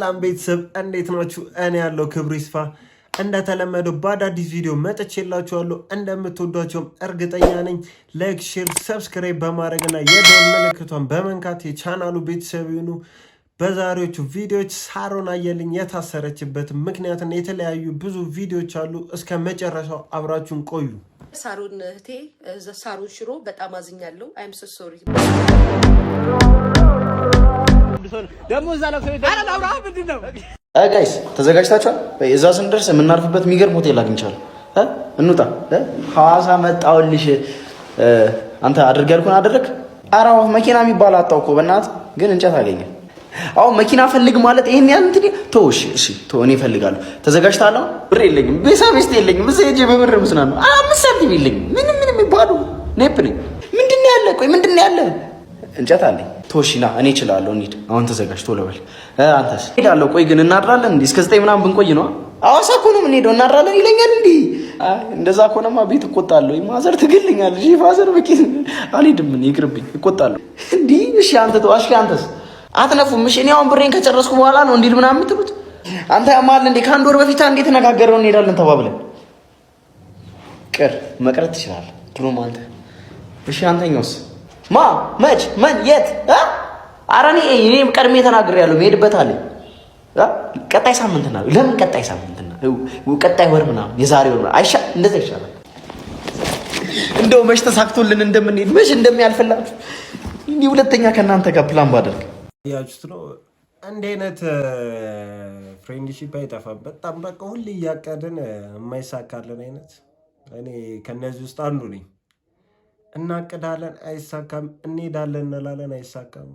ሰላም ቤተሰብ እንዴት ናችሁ? እኔ ያለው ክብሩ ይስፋ እንደተለመደው በአዳዲስ ቪዲዮ መጥቼላችኋለሁ። እንደምትወዷቸውም እርግጠኛ ነኝ። ላይክ፣ ሼር፣ ሰብስክራይብ በማድረግና የደወል ምልክቷን በመንካት የቻናሉ ቤተሰብ ይሁኑ። በዛሬዎቹ ቪዲዮዎች ሳሮን አየልኝ የታሰረችበት ምክንያትና የተለያዩ ብዙ ቪዲዮዎች አሉ። እስከ መጨረሻው አብራችሁን ቆዩ። ሳሮን እህቴ ሳሮን ሽሮ በጣም አዝኛለሁ። አይም ሶ ሶሪ። ደሞ ዛላው ሰው ይደረግ አብርሃም ምንድነው? ጋይስ ተዘጋጅታችኋል? እዛ ስንደርስ የምናርፍበት የሚገርም ሆቴል አግኝቻለሁ። እንውጣ። ሐዋሳ መጣሁልሽ። አንተ አድርግ ያልኩህን አደረግ። አራው መኪና የሚባል አጣው እኮ በእናትህ ግን እንጨት አገኘ። አሁን መኪና ፈልግ ማለት ይሄን ያህል እንትን ተውሽ። እሺ ተው፣ እኔ እፈልጋለሁ። ተዘጋጅተሃል? ብር የለኝም፣ ቤት የለኝም። እዚህ በብር ምስና ነው 5 ሳንቲም የለኝም። ምንም የሚባሉ ኔፕ ነኝ። ምንድነው ያለ? ቆይ ምንድነው ያለ? እንጨት አለኝ። ቶሺና እኔ እችላለሁ። እንሂድ። አሁን ተዘጋጅ፣ ቶሎ በል። አንተስ? ሄዳለሁ። ቆይ ግን እናድራለን እንዴ? እስከ 9 ምናምን ብንቆይ ነው። ሐዋሳ እኮ ነው የምንሄደው። እናድራለን ይለኛል እንዴ? እንደዛ ከሆነማ ቤት እቆጣለሁ። ማዘር ትግልኛለች። ፋዘር በቂ አልሄድም። እኔ ይቅርብኝ፣ እቆጣለሁ እንዴ። እሺ አንተ ተዋሽ። አንተስ? አትነፉም? እሺ እኔ አሁን ብሬን ከጨረስኩ በኋላ ነው እንዲል ምናምን የምትሉት? አንተ ያማል እንዴ? ከአንድ ወር በፊት እንዴት ተነጋገረው እንሄዳለን ተባብለን መቅረት ትችላለህ ብሎ ማለት። እሺ አንተኛውስ? መች ምን የት? ኧረ እኔም ቀድሜ ተናግሬያለሁ። መሄድበት አለኝ። ቀጣይ ሳምንት ነው። ለምን ቀጣይ ሳምንት ነው? ቀጣይ ወር ምናምን የዛሬ ወር አይሻ እንደዛ ይሻላል። እንደው መች ተሳክቶልን እንደምንሄድ መች እንደሚያልፍላችሁ እንዲህ ሁለተኛ ከእናንተ ጋር ፕላን ባደርግ ያችሁት ነው። እንደ አይነት ፍሬንድሺፕ አይጠፋም። በጣም በቃ ሁሌ እያቀድን የማይሳካልን አይነት እኔ ከነዚህ ውስጥ አንዱ ነኝ። እናቅዳለን፣ አይሳካም። እንሄዳለን እንላለን፣ አይሳካም።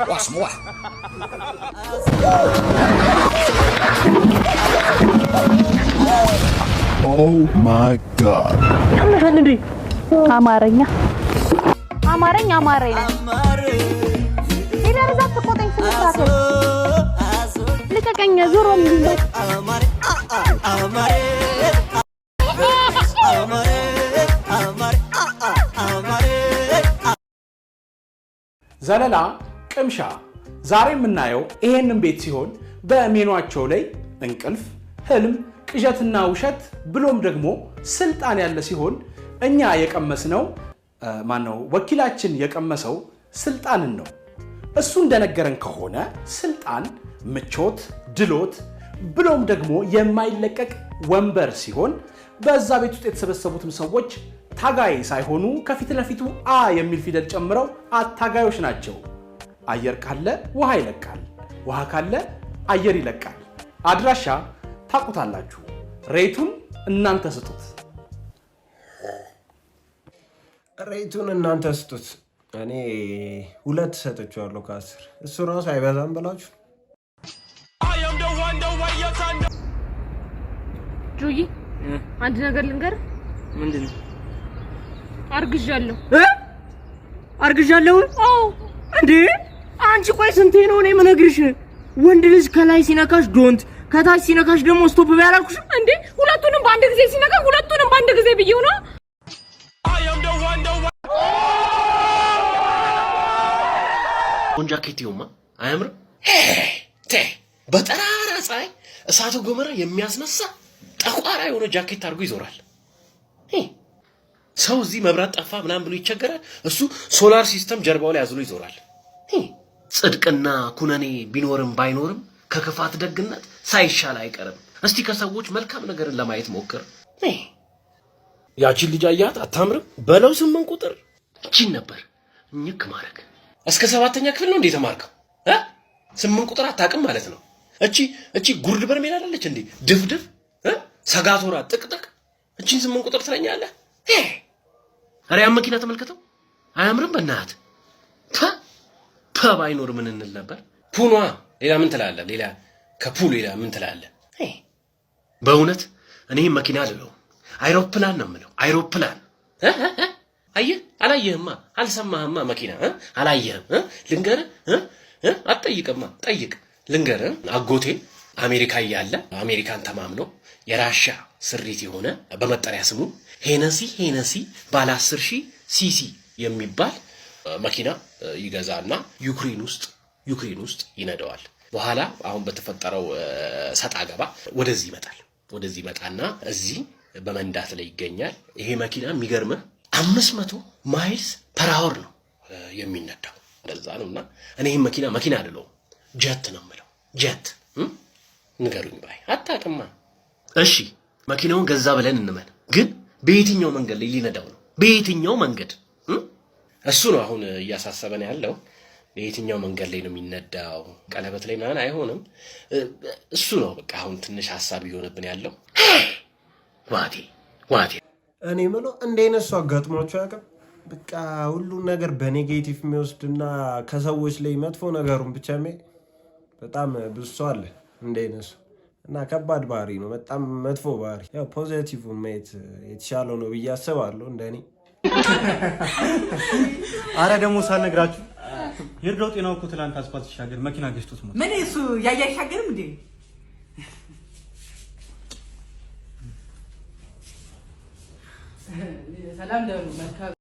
Watch more. Oh my God. አማረኛ ይደርዛ ተቆጣኝ ስንት ልቀቀኝ ዙሮ ዘለላ ቅምሻ ዛሬ የምናየው ይሄንን ቤት ሲሆን በሜኗቸው ላይ እንቅልፍ፣ ህልም፣ ቅዠትና ውሸት ብሎም ደግሞ ስልጣን ያለ ሲሆን እኛ የቀመስነው ማነው ወኪላችን የቀመሰው ስልጣንን ነው። እሱ እንደነገረን ከሆነ ስልጣን ምቾት፣ ድሎት ብሎም ደግሞ የማይለቀቅ ወንበር ሲሆን በዛ ቤት ውስጥ የተሰበሰቡትም ሰዎች ታጋይ ሳይሆኑ ከፊት ለፊቱ አ የሚል ፊደል ጨምረው አታጋዮች ናቸው። አየር ካለ ውሃ ይለቃል፣ ውሃ ካለ አየር ይለቃል። አድራሻ ታቁታላችሁ። ሬቱን እናንተ ስጡት። ሬቱን እናንተ ስጡት። እኔ 2 ሰጥቼዋለሁ ከ10። እሱ ራሱ አይበዛም ብላችሁ ጆይ አንድ ነገር ልንገር። ምንድነው? አርግዣለሁ። አርግዣለሁ? አዎ። እንዴ አንቺ ቆይ ስንቴ ነው እኔ የምነግርሽ? ወንድ ልጅ ከላይ ሲነካሽ ዶንት፣ ከታች ሲነካሽ ደግሞ ስቶፕ ባያላልኩሽ እንዴ? ሁለቱንም በአንድ ጊዜ ሲነካ ሁለቱንም በአንድ ጊዜ ብዬው ነው። ጃኬቲውማ አያምርም? በጠራራ ፀሐይ እሳቱ ገመራ የሚያስነሳ ጠቋራ የሆነ ጃኬት አድርጎ ይዞራል። ሰው እዚህ መብራት ጠፋ ምናምን ብሎ ይቸገራል። እሱ ሶላር ሲስተም ጀርባው ላይ አዝሎ ይዞራል። ጽድቅና ኩነኔ ቢኖርም ባይኖርም ከክፋት ደግነት ሳይሻል አይቀርም። እስቲ ከሰዎች መልካም ነገርን ለማየት ሞክር። ያቺን ልጅ አያት? አታምርም? በለው 8 ቁጥር እቺን ነበር እኝክ ማረግ። እስከ 7ኛ ክፍል ነው እንዴ ተማርከው? 8 ቁጥር አታውቅም ማለት ነው። እቺ ጉርድ በርሜል አይደለች እንዴ? ድፍድፍ ሰጋቶራ ጥቅጥቅ እቺን 8 ቁጥር ትለኛለህ? አሪያም መኪና ተመልከተው፣ አያምርም? በእናትህ ባይኖር ምን እንል ነበር? ፑኗ ሌላ ምን ትላለህ? ሌላ ከፑል ሌላ ምን ትላለህ? በእውነት እኔ መኪና አይደለሁም አይሮፕላን ነው የምለው። አይሮፕላን አየህ? አላየህማ፣ አልሰማህማ። መኪና አላየህም? ልንገርህ አትጠይቅማ፣ ጠይቅ። ልንገርህ አጎቴ አሜሪካ እያለ አሜሪካን ተማምኖ የራሻ ስሪት የሆነ በመጠሪያ ስሙ ሄነሲ ባለ 10,000 ሲሲ የሚባል መኪና ይገዛና ዩክሬን ውስጥ ይነዳዋል። በኋላ አሁን በተፈጠረው ሰጣ ገባ ወደዚህ ይመጣና እዚህ በመንዳት ላይ ይገኛል። ይሄ መኪና የሚገርምህ 500 ማይልስ ፐር አወር ነው የሚነዳው። እንደዛ ነውና እኔ ይሄን መኪና አይደለም ጀት ነው የምለው። ጀት ንገሩኝ ባይ አታውቅማ። እሺ መኪናውን ገዛ ብለን እንመን፣ ግን በየትኛው መንገድ ላይ ሊነዳው ነው? በየትኛው መንገድ? እሱ ነው አሁን እያሳሰበን ያለው። በየትኛው መንገድ ላይ ነው የሚነዳው? ቀለበት ላይ ምናምን አይሆንም። እሱ ነው በቃ አሁን ትንሽ ሐሳብ እየሆነብን ያለው። ዋቴ እኔ የምለው እንደ እነሱ አጋጥሟቸው ያውቃል? በቃ ሁሉን ነገር በኔጌቲቭ የሚወስድና ከሰዎች ላይ መጥፎ ነገሩን ብቻ በጣም ብዙ ሰው አለ እንደ እነሱ እና ከባድ ባህሪ ነው። በጣም መጥፎ ባህሪ። ያው ፖዚቲቭ ማየት የተሻለው ነው ብዬ አስባለሁ እንደኔ። አረ ደግሞ ሳልነግራችሁ ይርዳው ጤናው እኮ ትላንት አስፋልት ሲሻገር መኪና ገጭቶት ሞተ። ምን እሱ ያያ ይሻገርም እንዴ? ሰላም ደሩ መልካም።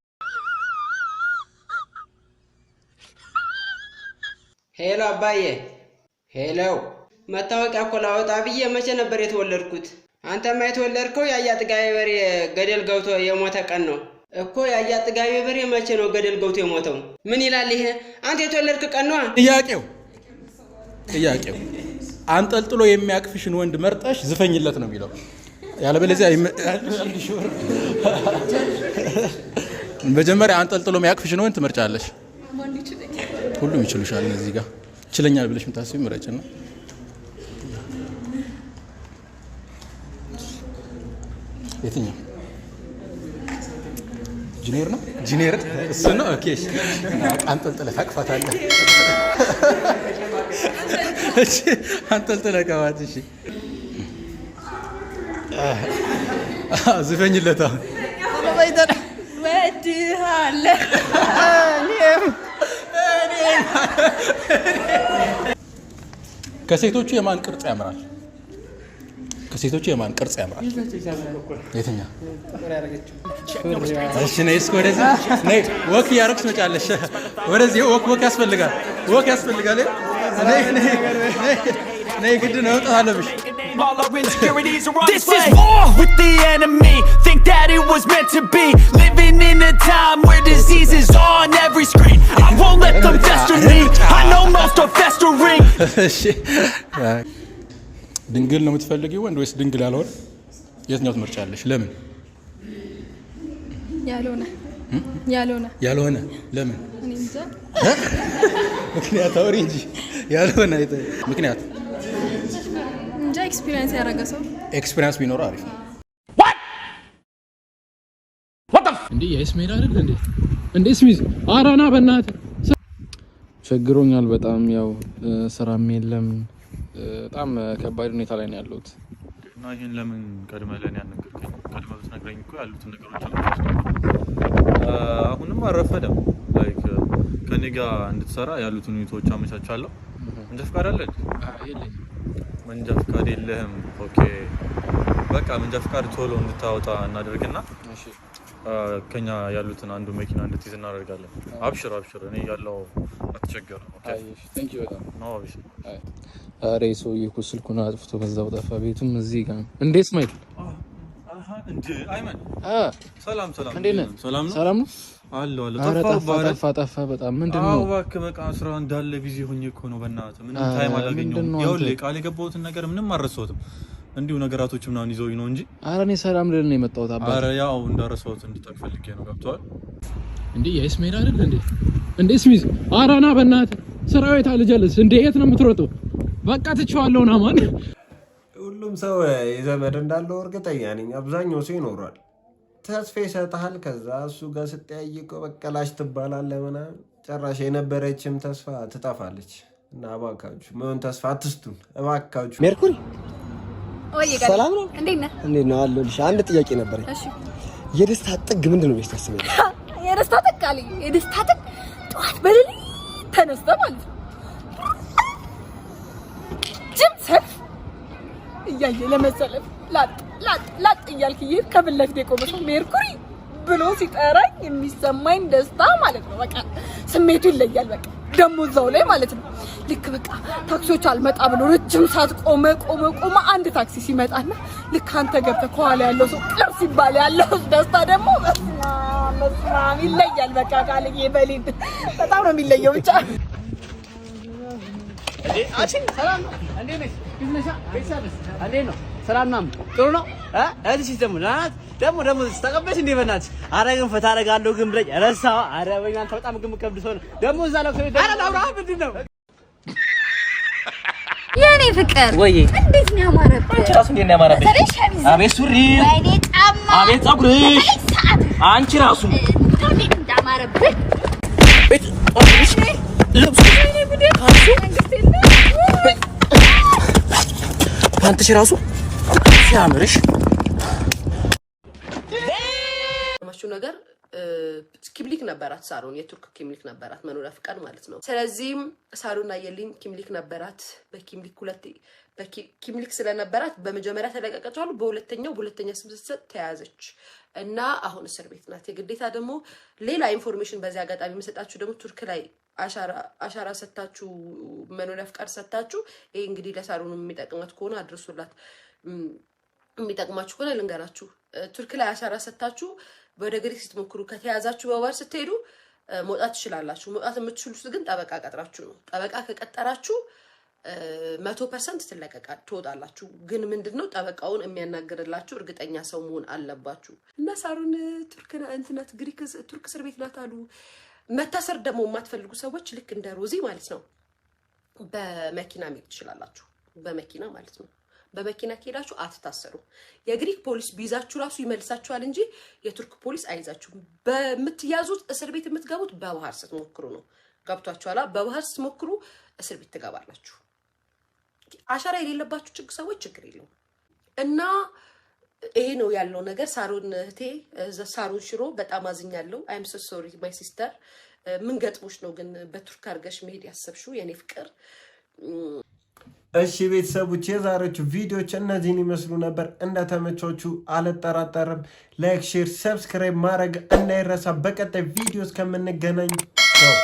ሄሎ አባዬ። ሄሎ መታወቂያ እኮ ላወጣ ብዬ መቼ ነበር የተወለድኩት? አንተማ የተወለድከው ያያ ጥጋቤ በሬ ገደል ገብቶ የሞተ ቀን ነው እኮ። ያያ ጥጋቤ በሬ መቼ ነው ገደል ገብቶ የሞተው? ምን ይላል ይሄ? አንተ የተወለድክ ቀን ነው? ጥያቄው አንጠልጥሎ የሚያቅፍሽን ወንድ መርጠሽ ዝፈኝለት ነው የሚለው። ያለበለዚያ መጀመሪያ አንጠልጥሎ የሚያቅፍሽን ወንድ ትመርጫለሽ። ሁሉም ይችሉሻል። እዚህ ጋር ይችለኛል ብለሽ የምታስቢ ምረጭና የትኛው ጂኒየር ነው? ጂኒየር እሱ ነው። ኦኬ እሺ፣ አንጠልጥለህ ታቅፋታለህ። እሺ አንጠልጥለህ ቀባት። እሺ ዝፈኝለት። አሁን ወድሃለሁ ከሴቶቹ የማን ቅርጽ ያምራል? ከሴቶቹ የማን ቅርጽ ያምራል? የትኛው? እሺ ነይ እስኪ ወደዚህ ነይ። ወክ እያደረግሽ ትመጫለሽ። ወደዚህ ወክ ያስፈልጋል። ነይ ግድ ነው መውጣት አለብሽ። This is war with the enemy. Think that it was meant to be. Living in a time where disease is on every screen. I won't let them fester me. I know most are festering. ድንግል ነው የምትፈልጊው ወንድ ወይስ ድንግል ያልሆነ? የትኛው ትመርጫለሽ? ለምን? ያልሆነ ለምን? እኔ እንጃ። ምክንያት አውሪ እንጂ። ያልሆነ ምክንያት እንጃ። ኤክስፒሪየንስ ያደረገ ሰው ኤክስፒሪየንስ ቢኖረው አሪፍ ነው። እንዴ የስሜራ አይደል እንዴ? እንዴ ስሚዝ አራና በእናትህ ቸግሮኛል በጣም። ያው ስራም የለም። በጣም ከባድ ሁኔታ ላይ ነው ያለሁት። እና ይሄን ለምን ቀድመህ ለኔ ያነገርከኝ? ቀድመህ ብትነግረኝ እኮ ያሉትን ነገሮች አሁንም አረፈደም። ላይክ ከኔ ጋር እንድትሰራ ያሉትን ሁኔታዎች አመቻቻለሁ። መንጃ ፈቃድ አለህ? የለኝም። መንጃ ፈቃድ የለህም? ኦኬ በቃ መንጃ ፈቃድ ቶሎ እንድታወጣ እናደርግና እሺ ከኛ ያሉትን አንዱ መኪና እንድትይዝ እናደርጋለን። አብሽር እኔ ያለው አትቸገር። ኦኬ እሺ ቴንክ ዩ በጣም ነው። አብሽር። አሬ ሰውዬ እኮ ስልኩን አጥፍቶ በዛው ጠፋ። ቤቱም እዚህ ጋር እንዴት ስማይል እንዴ አይመን ሰላም እንዴት ነህ? ሰላም ነው አለው ጠፋ በጣም ምንድነው? እባክህ በቃ ስራ እንዳለ ቢዚ ሆኜ እኮ ነው። በእናትህ ምንም ታይም አላገኘሁም። ይኸውልህ ቃል የገባሁትን ነገር ምንም አልረሳሁትም። እንዲሁ ነገራቶች ምናምን ይዘውኝ ነው እንጂ። ኧረ እኔ ሰላም ልል ነው የመጣሁት አባ። ኧረ ያው እንዳረሳሁት እንድታውቅ ፈልጌ ነው። ገብቶሃል እንዴ? የስሜራ አይደል እንዴ? እንዴ ስሚዝ አራና በእናትህ ስራው የታልጀለስ እንዴ? የት ነው የምትሮጠው? በቃ ትቼዋለሁ ና ማን። ሁሉም ሰው የዘመድ እንዳለው እርግጠኛ ነኝ። አብዛኛው ሰው ይኖራል። ተስፋ ይሰጥሃል። ከዛ እሱ ጋር ስትጠያይቀው በቀላሽ ትባላለህ ምናምን። ጭራሽ የነበረችም ተስፋ ትጠፋለች። እና እባካችሁ ምን ተስፋ አትስጡን እባካችሁ። ሜርኩሪ ሰላም ነው? እንዴት ነህ? አለሁልሽ። አንድ ጥያቄ ነበረኝ። እሺ። የደስታ ጥግ ምንድነው ያስታስበኝ? የደስታ ጥግ አለኝ። የደስታ ጥግ ጠዋት በሌሊት ተነስተህ ማለት ነው ጅም ሰልፍ እያየ ለመሰለፍ ላጥ እያልክ ከፊት ለፊት የቆመ ሰው ሜርኩሪ ብሎ ሲጠራኝ የሚሰማኝ ደስታ ማለት ነው። በቃ ስሜቱ ይለያል። በቃ ደሞ እዛው ላይ ማለት ነው። ልክ በቃ ታክሲዎች አልመጣ ብሎ ረጅም ሰዓት ቆመ አንድ ታክሲ ሲመጣና ልክ አንተ ገብተህ ከኋላ ያለው ሰው ቅር ሲባል ያለው ደስታ ደግሞ መስማም ይለያል። በቃ ካልዬ በሊድ በጣም ነው የሚለየው። ብቻ ሰላም ነው? እንዴት ነሽ? ቢዝነሳ ቤተሰብስ እንዴት ነው? ሰላም ነው? ጥሩ ነው? እዚህ ደግሞ ናት ደግሞ ተቀበልሽ እንዴ? በእናትሽ ኧረ ግን ፈታ አደርጋለሁ ግን ብለኝ ረሳሁ። ኧረ በእናትህ በጣም ግን ከብድ ሰው ነው ደግሞ እዛ ለቅሶ ቤት ኧረ አብርሃም ምንድን ነው የኔ ፍቅር? ወይ እንዴት ነው ያማረብህ? አንቺ ራሱ እንዴት ነው ያማረብሽ? አቤት ሱሪ፣ ወይኔ ጫማ፣ አቤት ፀጉርሽ፣ አንቺ ራሱ እንዴት እንዳማረብህ ቤት ቆምሽ ልብስ ፓንትሽ ራሱ ሲያምርሽ ማሹ ነገር ኪምሊክ ነበራት ሳሮን፣ የቱርክ ኪምሊክ ነበራት መኖሪያ ፍቃድ ማለት ነው። ስለዚህም ሳሮንና የሊን ኪምሊክ ነበራት። በኪምሊክ ስለነበራት በመጀመሪያ ተለቀቀችው፣ በሁለተኛ ስም ስትሰጥ ተያዘች እና አሁን እስር ቤት ናት። የግዴታ ደግሞ ሌላ ኢንፎርሜሽን በዚህ አጋጣሚ የምሰጣችሁ ደግሞ ቱርክ ላይ አሻራ ሰጣችሁ መኖሪያ ፍቃድ ሰጣችሁ። ይሄ እንግዲህ ለሳሮን የሚጠቅማት ከሆነ አድርሱላት፣ የሚጠቅማችሁ ከሆነ ልንገራችሁ። ቱርክ ላይ አሻራ ሰጣችሁ ወደ ግሪክ ስትሞክሩ ከተያዛችሁ በባህር ስትሄዱ መውጣት ትችላላችሁ። መውጣት የምትችሉት ግን ጠበቃ ቀጥራችሁ ነው። ጠበቃ ከቀጠራችሁ 100% ትወጣላችሁ። ግን ምንድነው ጠበቃውን የሚያናግርላችሁ እርግጠኛ ሰው መሆን አለባችሁ። እና ሳሮን ቱርክ እስር ቤት ናት አሉ። መታሰር ደግሞ የማትፈልጉ ሰዎች ልክ እንደ ሮዚ ማለት ነው በመኪና መሄድ ትችላላችሁ። በመኪና ማለት ነው። በመኪና ከሄዳችሁ አትታሰሩ። የግሪክ ፖሊስ ቢይዛችሁ ራሱ ይመልሳችኋል እንጂ የቱርክ ፖሊስ አይዛችሁም። በምትያዙት እስር ቤት የምትገቡት በባህር ስትሞክሩ ነው። ገብቷችኋል? በባህር ስትሞክሩ እስር ቤት ትገባላችሁ። አሻራ የሌለባችሁ ሰዎች ችግር የለውም። እና ይሄ ነው ያለው ነገር። ሳሮን እህቴ ሳሮን ሽሮ በጣም አዝኛለሁ። አይም ሶ ሶሪ ማይ ሲስተር። ምን ገጥሞሽ ነው ግን በቱርክ አድርገሽ መሄድ ያሰብሽው የኔ ፍቅር? እሺ ቤተሰቦች የዛሬዎቹ ቪዲዮዎች እነዚህን ይመስሉ ነበር። እንደተመቻችሁ አልጠራጠርም። ላይክ፣ ሼር፣ ሰብስክራይብ ማድረግ እንዳይረሳ። በቀጣይ ቪዲዮ እስከምንገናኝ ነው።